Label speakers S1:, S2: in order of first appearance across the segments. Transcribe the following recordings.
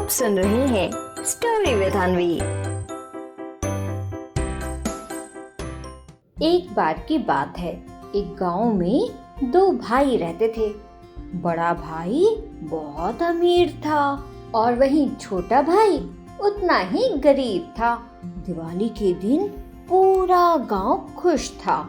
S1: आप सुन रहे हैं स्टोरी विद अनवी।
S2: एक बार की बात है, एक गांव में दो भाई रहते थे। बड़ा भाई बहुत अमीर था और वहीं छोटा भाई उतना ही गरीब था। दिवाली के दिन पूरा गांव खुश था,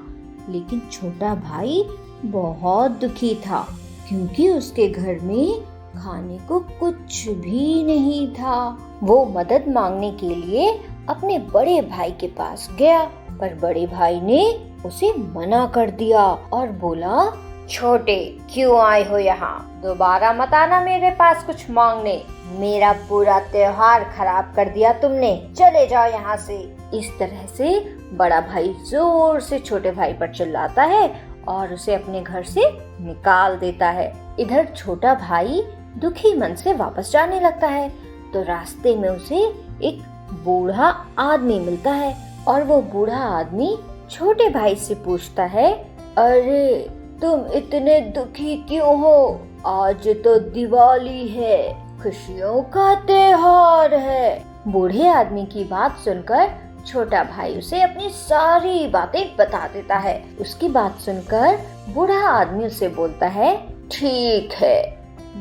S2: लेकिन छोटा भाई बहुत दुखी था क्योंकि उसके घर में खाने को कुछ भी नहीं था। वो मदद मांगने के लिए अपने बड़े भाई के पास गया, पर बड़े भाई ने उसे मना कर दिया और बोला, छोटे क्यों आए हो यहाँ? दोबारा मत आना मेरे पास कुछ मांगने। मेरा पूरा त्योहार खराब कर दिया तुमने, चले जाओ यहाँ से। इस तरह से बड़ा भाई जोर से छोटे भाई पर चिल्लाता है और उसे अपने घर से निकाल देता है। इधर छोटा भाई दुखी मन से वापस जाने लगता है तो रास्ते में उसे एक बूढ़ा आदमी मिलता है और वो बूढ़ा आदमी छोटे भाई से पूछता है, अरे तुम इतने दुखी क्यों हो? आज तो दिवाली है, खुशियों का त्योहार है। बूढ़े आदमी की बात सुनकर छोटा भाई उसे अपनी सारी बातें बता देता है। उसकी बात सुनकर बूढ़ा आदमी उसे बोलता है, ठीक है,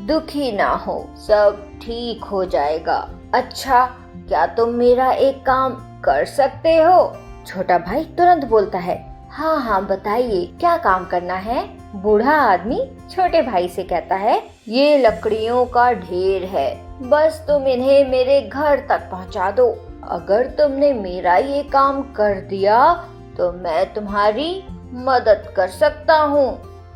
S2: दुखी ना हो, सब ठीक हो जाएगा। अच्छा, क्या तुम मेरा एक काम कर सकते हो? छोटा भाई तुरंत बोलता है, हाँ हाँ बताइए, क्या काम करना है? बूढ़ा आदमी छोटे भाई से कहता है, ये लकड़ियों का ढेर है, बस तुम इन्हें मेरे घर तक पहुंचा दो। अगर तुमने मेरा ये काम कर दिया तो मैं तुम्हारी मदद कर सकता हूँ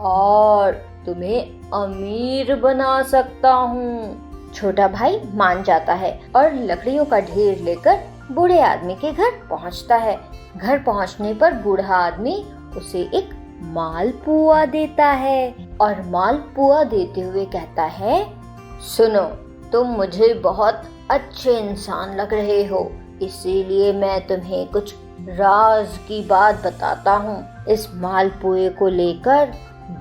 S2: और तुम्हें अमीर बना सकता हूँ। छोटा भाई मान जाता है और लकड़ियों का ढेर लेकर बूढ़े आदमी के घर पहुँचता है। घर पहुँचने पर बूढ़ा आदमी उसे एक मालपुआ देता है और मालपुआ देते हुए कहता है, सुनो, तुम मुझे बहुत अच्छे इंसान लग रहे हो, इसीलिए मैं तुम्हें कुछ राज की बात बताता हूँ। इस मालपुए को लेकर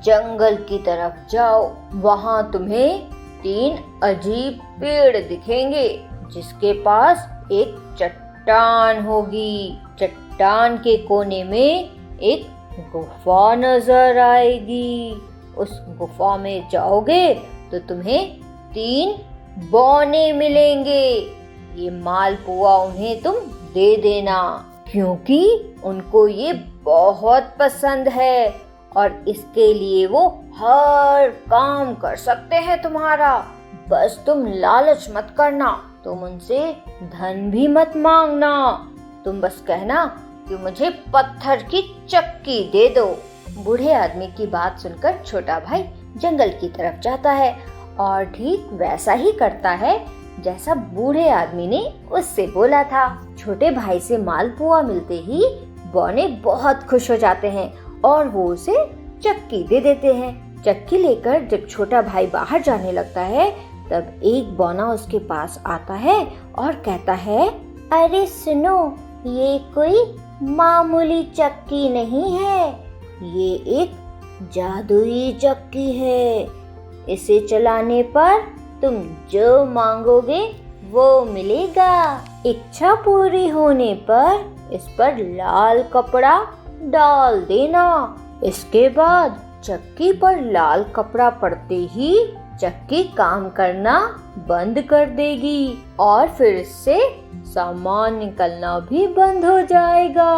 S2: जंगल की तरफ जाओ, वहाँ तुम्हें 3 अजीब पेड़ दिखेंगे जिसके पास एक चट्टान होगी। चट्टान के कोने में एक गुफा नजर आएगी। उस गुफा में जाओगे तो तुम्हें 3 बौने मिलेंगे। ये मालपुआ उन्हें तुम दे देना क्योंकि उनको ये बहुत पसंद है और इसके लिए वो हर काम कर सकते हैं तुम्हारा। बस तुम लालच मत करना, तुम उनसे धन भी मत मांगना, तुम बस कहना कि मुझे पत्थर की चक्की दे दो। बूढ़े आदमी की बात सुनकर छोटा भाई जंगल की तरफ जाता है और ठीक वैसा ही करता है जैसा बूढ़े आदमी ने उससे बोला था। छोटे भाई से मालपुआ मिलते ही बौने बहुत खुश हो जाते हैं और वो उसे चक्की दे देते हैं। चक्की लेकर जब छोटा भाई बाहर जाने लगता है तब एक बौना उसके पास आता है और कहता है, अरे सुनो, ये कोई मामूली चक्की नहीं है, ये एक जादुई चक्की है। इसे चलाने पर तुम जो मांगोगे वो मिलेगा। इच्छा पूरी होने पर इस पर लाल कपड़ा डाल देना। इसके बाद चक्की पर लाल कपड़ा पड़ते ही चक्की काम करना बंद कर देगी और फिर इससे सामान निकलना भी बंद हो जाएगा।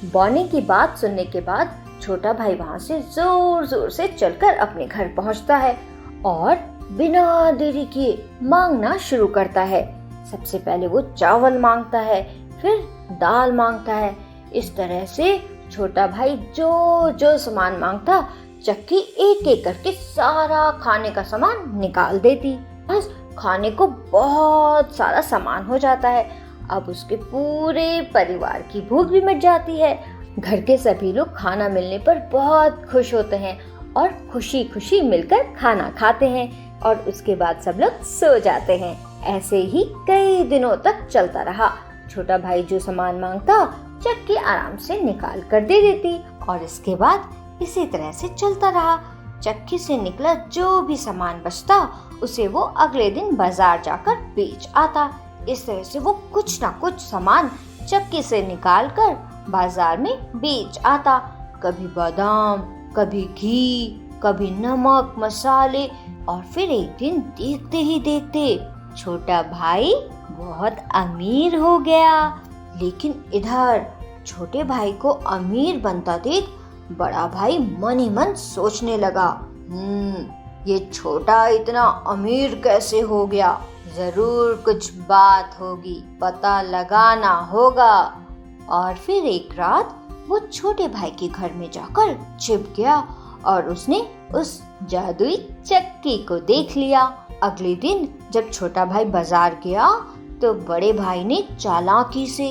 S2: बौने की बात सुनने के बाद छोटा भाई वहाँ से जोर जोर से चलकर अपने घर पहुँचता है और बिना देरी किए मांगना शुरू करता है। सबसे पहले वो चावल मांगता है, फिर दाल मांगता है। इस तरह से छोटा भाई जो जो सामान मांगता, चक्की एक एक करके सारा खाने का सामान निकाल देती। बस खाने को बहुत सारा सामान हो जाता है। अब उसके पूरे परिवार की भूख भी मिट जाती है। घर के सभी लोग खाना मिलने पर बहुत खुश होते हैं और खुशी खुशी मिलकर खाना खाते हैं और उसके बाद सब लोग सो जाते हैं। ऐसे ही कई दिनों तक चलता रहा। छोटा भाई जो सामान मांगता चक्की आराम से निकाल कर दे देती और इसके बाद इसी तरह से चलता रहा। चक्की से निकला जो भी सामान बचता उसे वो अगले दिन बाजार जाकर बेच आता। इस तरह से वो कुछ ना कुछ सामान चक्की से निकाल कर बाजार में बेच आता। कभी बादाम, कभी घी, कभी नमक, मसाले। और फिर एक दिन देखते ही देखते छोटा भाई बहुत अमीर हो गया। लेकिन इधर छोटे भाई को अमीर बनता देख बड़ा भाई मन ही मन सोचने लगा, ये छोटा इतना अमीर कैसे हो गया? जरूर कुछ बात होगी, पता लगाना होगा। और फिर एक रात वो छोटे भाई के घर में जाकर छिप गया और उसने उस जादुई चक्की को देख लिया। अगले दिन जब छोटा भाई बाजार गया तो बड़े भाई ने चालाकी से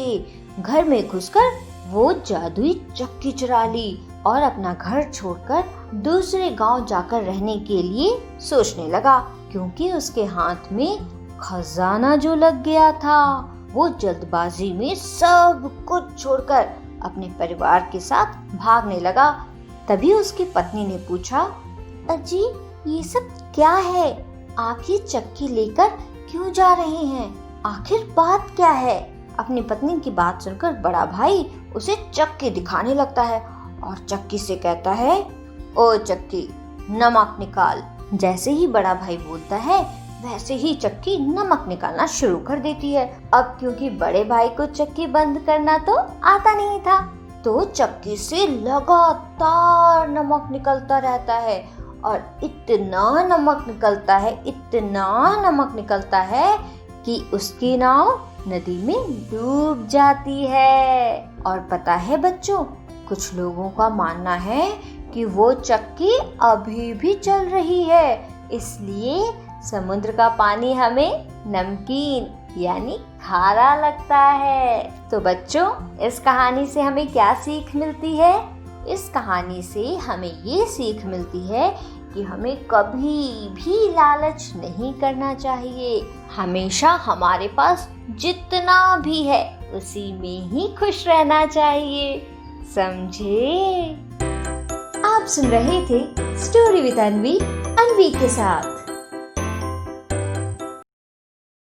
S2: घर में घुसकर वो जादुई चक्की चुरा ली और अपना घर छोड़कर दूसरे गांव जाकर रहने के लिए सोचने लगा, क्योंकि उसके हाथ में खजाना जो लग गया था। वो जल्दबाजी में सब कुछ छोड़कर अपने परिवार के साथ भागने लगा। तभी उसकी पत्नी ने पूछा, अजी ये सब क्या है? आप ये चक्की लेकर क्यों जा रहे हैं? आखिर बात क्या है? अपनी पत्नी की बात सुनकर बड़ा भाई उसे चक्की दिखाने लगता है और चक्की से कहता है, ओ चक्की नमक निकाल। जैसे ही बड़ा भाई बोलता है वैसे ही चक्की नमक निकालना शुरू कर देती है। अब क्योंकि बड़े भाई को चक्की बंद करना तो आता नहीं था, तो चक्की से लगातार नमक निकलता रहता है और इतना नमक निकलता है, इतना नमक निकलता है कि उसकी नाव नदी में डूब जाती है। और पता है बच्चों, कुछ लोगों का मानना है कि वो चक्की अभी भी चल रही है, इसलिए समुद्र का पानी हमें नमकीन यानी खारा लगता है। तो बच्चों, इस कहानी से हमें क्या सीख मिलती है? इस कहानी से हमें ये सीख मिलती है कि हमें कभी भी लालच नहीं करना चाहिए। हमेशा हमारे पास जितना भी है उसी में ही खुश रहना चाहिए, समझे? आप सुन रहे थे स्टोरी विद अनवी के साथ।